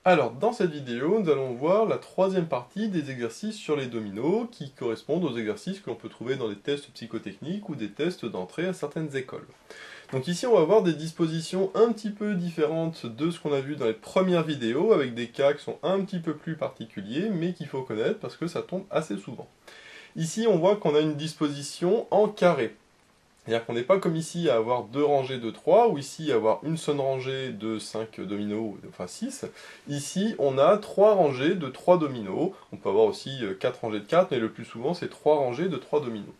Alors, dans cette vidéo, nous allons voir la troisième partie des exercices sur les dominos qui correspondent aux exercices que l'on peut trouver dans les tests psychotechniques ou des tests d'entrée à certaines écoles. Donc ici, on va voir des dispositions un petit peu différentes de ce qu'on a vu dans les premières vidéos, avec des cas qui sont un petit peu plus particuliers, mais qu'il faut connaître parce que ça tombe assez souvent. Ici, on voit qu'on a une disposition en carré. C'est-à-dire qu'on n'est pas comme ici à avoir deux rangées de 3, ou ici à avoir une seule rangée de 5 dominos, enfin 6. Ici, on a 3 rangées de 3 dominos. On peut avoir aussi 4 rangées de 4, mais le plus souvent, c'est 3 rangées de 3 dominos.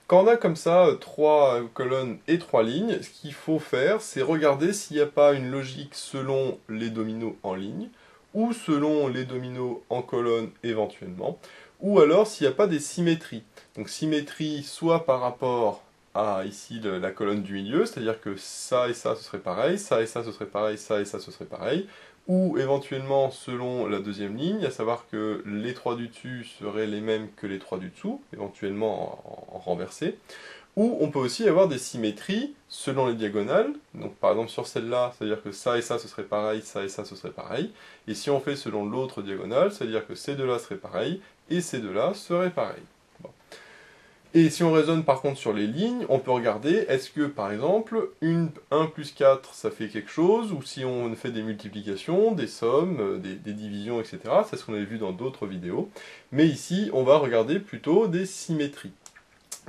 Quand on a comme ça 3 colonnes et 3 lignes, ce qu'il faut faire, c'est regarder s'il n'y a pas une logique selon les dominos en ligne, ou selon les dominos en colonne éventuellement, ou alors s'il n'y a pas des symétries. Donc symétrie soit par rapport à ici la colonne du milieu, c'est-à-dire que ça et ça ce serait pareil, ça et ça ce serait pareil, ça et ça ce serait pareil, ou éventuellement selon la deuxième ligne, à savoir que les 3 du dessus seraient les mêmes que les 3 du dessous, éventuellement en renversé, ou on peut aussi avoir des symétries selon les diagonales, donc par exemple sur celle-là, c'est-à-dire que ça et ça ce serait pareil, ça et ça ce serait pareil, et si on fait selon l'autre diagonale, c'est-à-dire que ces deux-là seraient pareils, et ces deux-là seraient pareils. Et si on raisonne par contre sur les lignes, on peut regarder, est-ce que par exemple, 1 plus 4 ça fait quelque chose, ou si on fait des multiplications, des sommes, des divisions, etc. C'est ce qu'on avait vu dans d'autres vidéos. Mais ici, on va regarder plutôt des symétries.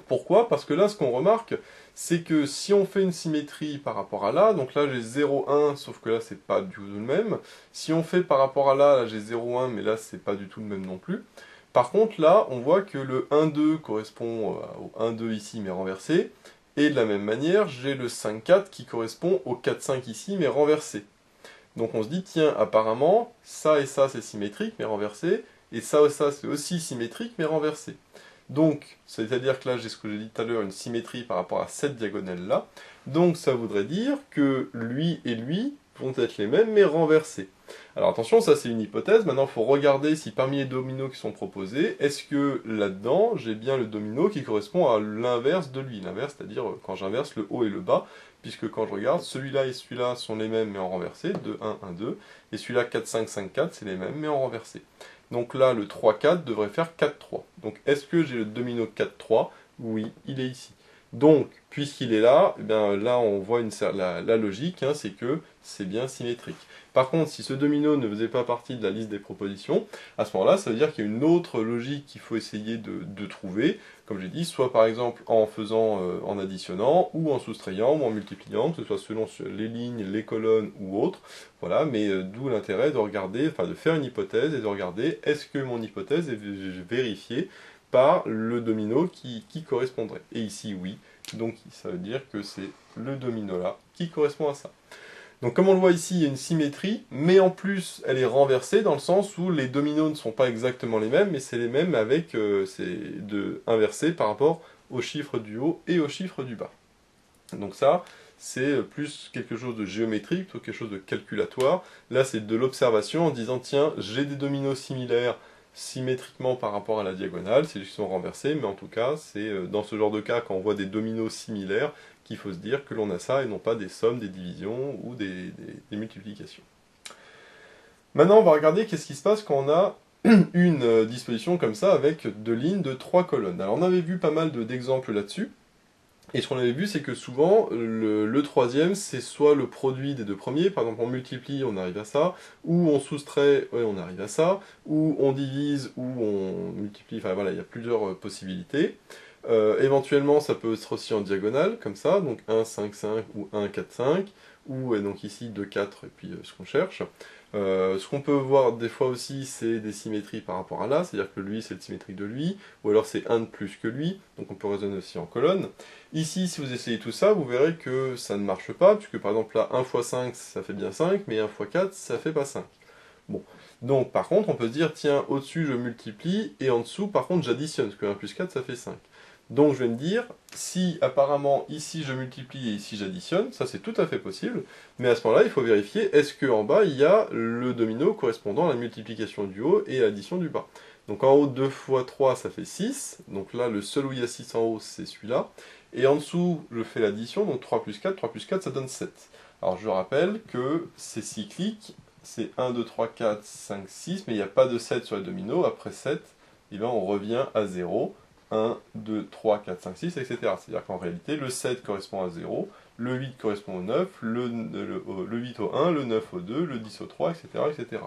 Pourquoi? Parce que là, ce qu'on remarque, c'est que si on fait une symétrie par rapport à là, donc là j'ai 0, 1, sauf que là c'est pas du tout le même. Si on fait par rapport à là, j'ai 0, 1, mais là c'est pas du tout le même non plus. Par contre, là, on voit que le 1,2 correspond au 1,2 ici, mais renversé. Et de la même manière, j'ai le 5,4 qui correspond au 4,5 ici, mais renversé. Donc on se dit, tiens, apparemment, ça et ça, c'est symétrique, mais renversé. Et ça c'est aussi symétrique, mais renversé. Donc, c'est-à-dire que là, j'ai ce que j'ai dit tout à l'heure, une symétrie par rapport à cette diagonale-là. Donc ça voudrait dire que lui et lui vont être les mêmes, mais renversés. Alors attention, ça c'est une hypothèse, maintenant il faut regarder si parmi les dominos qui sont proposés, est-ce que là-dedans, j'ai bien le domino qui correspond à l'inverse de lui, l'inverse, c'est-à-dire quand j'inverse le haut et le bas, puisque quand je regarde, celui-là et celui-là sont les mêmes mais en renversé, 2, 1, 1, 2, et celui-là 4, 5, 5, 4, c'est les mêmes mais en renversé. Donc là, le 3, 4 devrait faire 4, 3. Donc est-ce que j'ai le domino 4, 3? Oui, il est ici. Donc, puisqu'il est là, eh bien, là on voit la logique, hein, c'est que c'est bien symétrique. Par contre, si ce domino ne faisait pas partie de la liste des propositions, à ce moment-là, ça veut dire qu'il y a une autre logique qu'il faut essayer de trouver, comme j'ai dit, soit par exemple en faisant, en additionnant, ou en soustrayant, ou en multipliant, que ce soit selon les lignes, les colonnes ou autres. Voilà, mais d'où l'intérêt de regarder, enfin de faire une hypothèse et de regarder est-ce que mon hypothèse est vérifiée par le domino qui correspondrait. Et ici, oui. Donc ça veut dire que c'est le domino là qui correspond à ça. Donc comme on le voit ici, il y a une symétrie, mais en plus elle est renversée dans le sens où les dominos ne sont pas exactement les mêmes, mais c'est les mêmes avec inversé par rapport au chiffre du haut et au chiffre du bas. Donc ça, c'est plus quelque chose de géométrique, plutôt quelque chose de calculatoire. Là, c'est de l'observation en disant, tiens, j'ai des dominos similaires symétriquement par rapport à la diagonale, c'est juste qu'ils sont renversés, mais en tout cas, c'est dans ce genre de cas, quand on voit des dominos similaires, qu'il faut se dire que l'on a ça et non pas des sommes, des divisions ou des multiplications. Maintenant, on va regarder qu'est-ce qui se passe quand on a une disposition comme ça avec deux lignes de 3 colonnes. Alors, on avait vu pas mal d'exemples là-dessus. Et ce qu'on avait vu, c'est que souvent, le troisième, c'est soit le produit des deux premiers, par exemple on multiplie, on arrive à ça, ou on soustrait, ouais, on arrive à ça, ou on divise, ou on multiplie, enfin voilà, il y a plusieurs possibilités. Éventuellement, ça peut être aussi en diagonale, comme ça, donc 1, 5, 5, ou 1, 4, 5, ou donc ici 2, 4, et puis ce qu'on cherche. Ce qu'on peut voir des fois aussi, c'est des symétries par rapport à là, c'est-à-dire que lui, c'est le symétrique de lui, ou alors c'est 1 de plus que lui, donc on peut raisonner aussi en colonne. Ici, si vous essayez tout ça, vous verrez que ça ne marche pas, puisque par exemple là, 1 fois 5, ça fait bien 5, mais 1 fois 4, ça fait pas 5. Bon. Donc par contre, on peut se dire, tiens, au-dessus je multiplie, et en dessous, par contre, j'additionne, parce que 1 plus 4, ça fait 5. Donc je vais me dire, si apparemment ici je multiplie et ici j'additionne, ça c'est tout à fait possible, mais à ce moment-là il faut vérifier est-ce qu'en bas il y a le domino correspondant à la multiplication du haut et à l'addition du bas. Donc en haut 2 fois 3 ça fait 6, donc là le seul où il y a 6 en haut c'est celui-là, et en dessous je fais l'addition, donc 3 plus 4 ça donne 7. Alors je rappelle que c'est cyclique c'est 1, 2, 3, 4, 5, 6, mais il n'y a pas de 7 sur les dominos. Après 7, eh bien, on revient à 0. 1, 2, 3, 4, 5, 6, etc. C'est-à-dire qu'en réalité, le 7 correspond à 0, le 8 correspond au 9, le 8 au 1, le 9 au 2, le 10 au 3, etc., etc.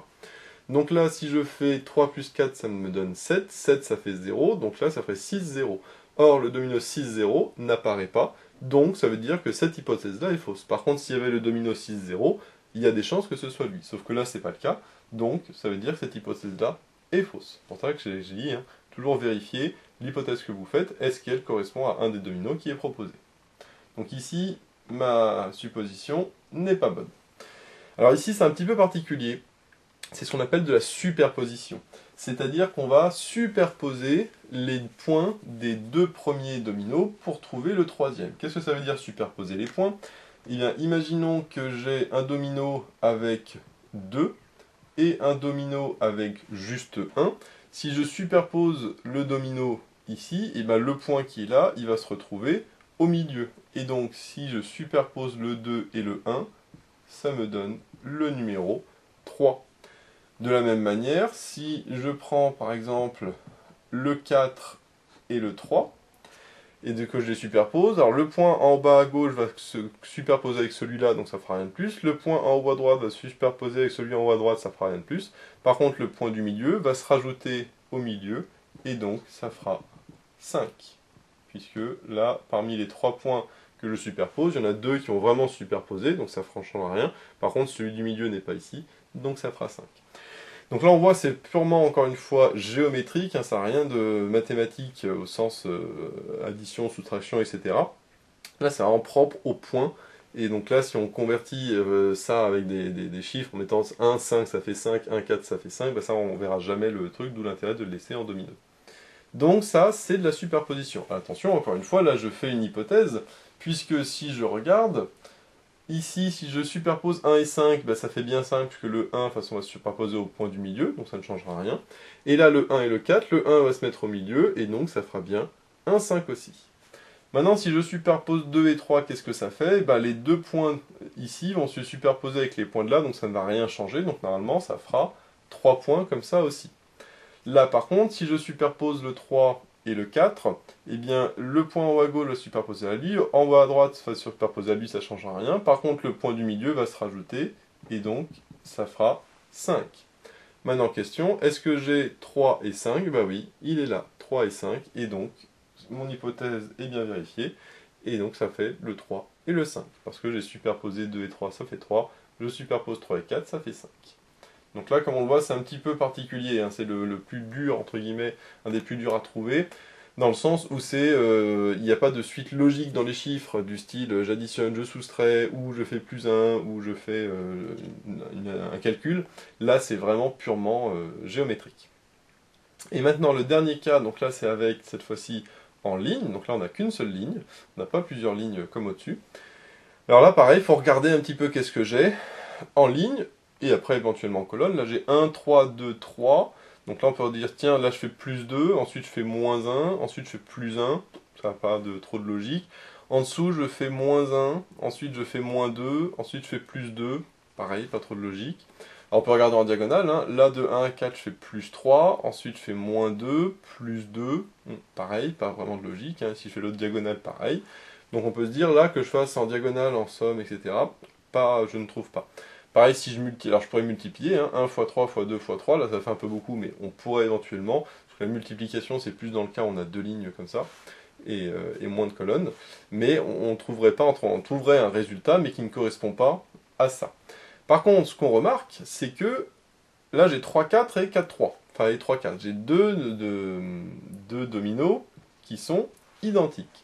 Donc là, si je fais 3 plus 4, ça me donne 7. 7, ça fait 0, donc là, ça fait 6, 0. Or, le domino 6, 0 n'apparaît pas, donc ça veut dire que cette hypothèse-là est fausse. Par contre, s'il y avait le domino 6, 0, il y a des chances que ce soit lui. Sauf que là, c'est pas le cas, donc ça veut dire que cette hypothèse-là est fausse. C'est pour ça que j'ai dit, hein, toujours vérifier l'hypothèse que vous faites, est-ce qu'elle correspond à un des dominos qui est proposé. Donc ici, ma supposition n'est pas bonne. Alors ici, c'est un petit peu particulier. C'est ce qu'on appelle de la superposition. C'est-à-dire qu'on va superposer les points des deux premiers dominos pour trouver le troisième. Qu'est-ce que ça veut dire superposer les points? Eh bien, imaginons que j'ai un domino avec 2 et un domino avec juste 1. Si je superpose le domino ici, et bien le point qui est là, il va se retrouver au milieu. Et donc, si je superpose le 2 et le 1, ça me donne le numéro 3. De la même manière, si je prends par exemple le 4 et le 3, et que je les superpose, alors le point en bas à gauche va se superposer avec celui-là, donc ça fera rien de plus. Le point en haut à droite va se superposer avec celui en haut à droite, ça fera rien de plus. Par contre, le point du milieu va se rajouter au milieu, et donc ça fera 5. Puisque là, parmi les 3 points que je superpose, il y en a 2 qui ont vraiment superposé, donc ça ne change rien. Par contre, celui du milieu n'est pas ici, donc ça fera 5. Donc là, on voit, c'est purement, encore une fois, géométrique, hein, ça n'a rien de mathématique au sens addition, soustraction, etc. Là, c'est vraiment propre au point. Et donc là, si on convertit ça avec des chiffres, en mettant 1, 5, ça fait 5, 1, 4, ça fait 5, ben ça, on verra jamais le truc, d'où l'intérêt de le laisser en domino. Donc ça, c'est de la superposition. Attention, encore une fois, là, je fais une hypothèse, puisque si je regarde, ici, si je superpose 1 et 5, ben ça fait bien 5, puisque le 1, de toute façon, va se superposer au point du milieu, donc ça ne changera rien. Et là, le 1 et le 4, le 1 va se mettre au milieu, et donc ça fera bien un 5 aussi. Maintenant, si je superpose 2 et 3, qu'est-ce que ça fait? Ben, les deux points ici vont se superposer avec les points de là, donc ça ne va rien changer, donc normalement, ça fera 3 points comme ça aussi. Là, par contre, si je superpose le 3 et le 4, eh bien, le point en haut à gauche va se superposer à lui, en haut à droite va se superposer à lui, ça ne changera rien. Par contre, le point du milieu va se rajouter, et donc, ça fera 5. Maintenant, question, est-ce que j'ai 3 et 5? Bah oui, il est là, 3 et 5, et donc, mon hypothèse est bien vérifiée, et donc ça fait le 3 et le 5. Parce que j'ai superposé 2 et 3, ça fait 3, je superpose 3 et 4, ça fait 5. Donc là, comme on le voit, c'est un petit peu particulier, hein. C'est le plus dur, entre guillemets, un des plus durs à trouver, dans le sens où il n'y a pas de suite logique dans les chiffres, du style j'additionne, je soustrais, ou je fais plus 1, ou je fais un calcul. Là, c'est vraiment purement géométrique. Et maintenant, le dernier cas, donc là, c'est avec, cette fois-ci, en ligne. Donc là, on n'a qu'une seule ligne, on n'a pas plusieurs lignes comme au-dessus. Alors là, pareil, il faut regarder un petit peu qu'est-ce que j'ai. En ligne, et après éventuellement en colonne, là j'ai 1, 3, 2, 3. Donc là on peut dire, tiens, là je fais plus 2, ensuite je fais moins 1, ensuite je fais plus 1. Ça n'a pas trop de logique. En dessous je fais moins 1, ensuite je fais moins 2, ensuite je fais plus 2. Pareil, pas trop de logique. Alors on peut regarder en diagonale, hein. Là de 1 à 4 je fais plus 3, ensuite je fais moins 2, plus 2. Pareil, pas vraiment de logique, hein. Si je fais l'autre diagonale, pareil. Donc on peut se dire là que je fasse en diagonale, en somme, etc. Je ne trouve pas. Pareil, si alors je pourrais multiplier, hein, 1 fois 3 fois 2 fois 3, là ça fait un peu beaucoup, mais on pourrait éventuellement, parce que la multiplication c'est plus dans le cas où on a deux lignes comme ça, et moins de colonnes, mais on trouverait un résultat, mais qui ne correspond pas à ça. Par contre, ce qu'on remarque, c'est que là j'ai 3, 4 et 4, 3. Enfin, les 3, 4. J'ai deux dominos qui sont identiques.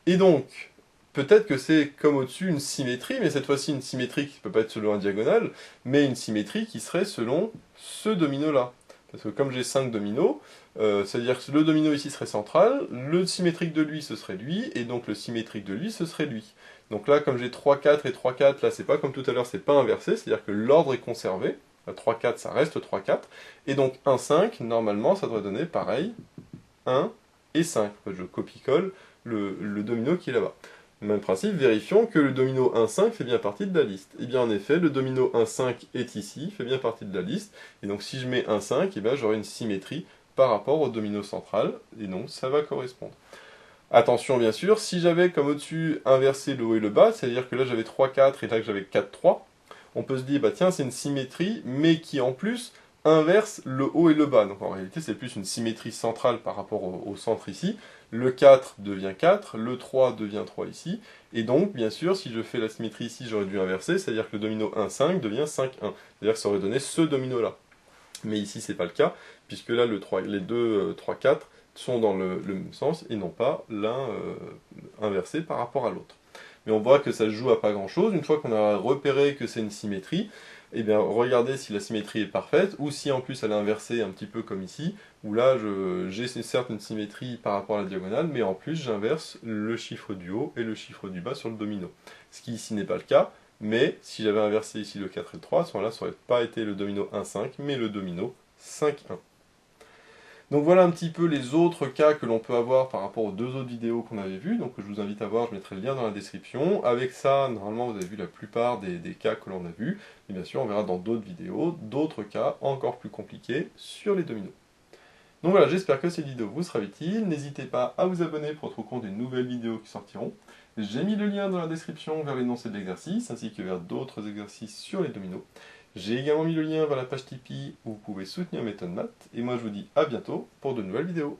Et donc, peut-être que c'est comme au-dessus une symétrie, mais cette fois-ci une symétrie qui ne peut pas être selon un diagonale, mais une symétrie qui serait selon ce domino-là. Parce que comme j'ai 5 dominos, c'est-à-dire que le domino ici serait central, le symétrique de lui ce serait lui, et donc le symétrique de lui ce serait lui. Donc là, comme j'ai 3, 4 et 3, 4, là c'est pas comme tout à l'heure, c'est pas inversé, c'est-à-dire que l'ordre est conservé. 3, 4, ça reste 3, 4. Et donc 1, 5, normalement ça doit donner pareil, 1 et 5. Je copie-colle le domino qui est là-bas. Même principe, vérifions que le domino 1,5 fait bien partie de la liste. Et bien en effet, le domino 1,5 est ici, fait bien partie de la liste, et donc si je mets 1,5, et bien j'aurai une symétrie par rapport au domino central, et donc ça va correspondre. Attention bien sûr, si j'avais comme au-dessus inversé le haut et le bas, c'est-à-dire que là j'avais 3,4 et là que j'avais 4,3, on peut se dire, bah tiens, c'est une symétrie, mais qui en plus inverse le haut et le bas. Donc en réalité, c'est plus une symétrie centrale par rapport au centre ici. Le 4 devient 4, le 3 devient 3 ici. Et donc, bien sûr, si je fais la symétrie ici, j'aurais dû inverser, c'est-à-dire que le domino 1,5 devient 5,1. C'est-à-dire que ça aurait donné ce domino-là. Mais ici, c'est pas le cas, puisque là, les deux 3, 4 sont dans le même sens et non pas l'un inversé par rapport à l'autre. Mais on voit que ça se joue à pas grand chose. Une fois qu'on a repéré que c'est une symétrie, eh bien regardez si la symétrie est parfaite, ou si en plus elle est inversée un petit peu comme ici, où là j'ai certes une symétrie par rapport à la diagonale, mais en plus j'inverse le chiffre du haut et le chiffre du bas sur le domino. Ce qui ici n'est pas le cas, mais si j'avais inversé ici le 4 et le 3, à ce moment-là ça n'aurait pas été le domino 1,5, mais le domino 5,1. Donc voilà un petit peu les autres cas que l'on peut avoir par rapport aux deux autres vidéos qu'on avait vues, donc je vous invite à voir, je mettrai le lien dans la description. Avec ça, normalement vous avez vu la plupart des cas que l'on a vus, et bien sûr on verra dans d'autres vidéos d'autres cas encore plus compliqués sur les dominos. Donc voilà, j'espère que cette vidéo vous sera utile, n'hésitez pas à vous abonner pour être au courant des nouvelles vidéos qui sortiront. J'ai mis le lien dans la description vers l'énoncé de l'exercice, ainsi que vers d'autres exercices sur les dominos. J'ai également mis le lien vers la page Tipeee où vous pouvez soutenir Méthode Math, et moi je vous dis à bientôt pour de nouvelles vidéos.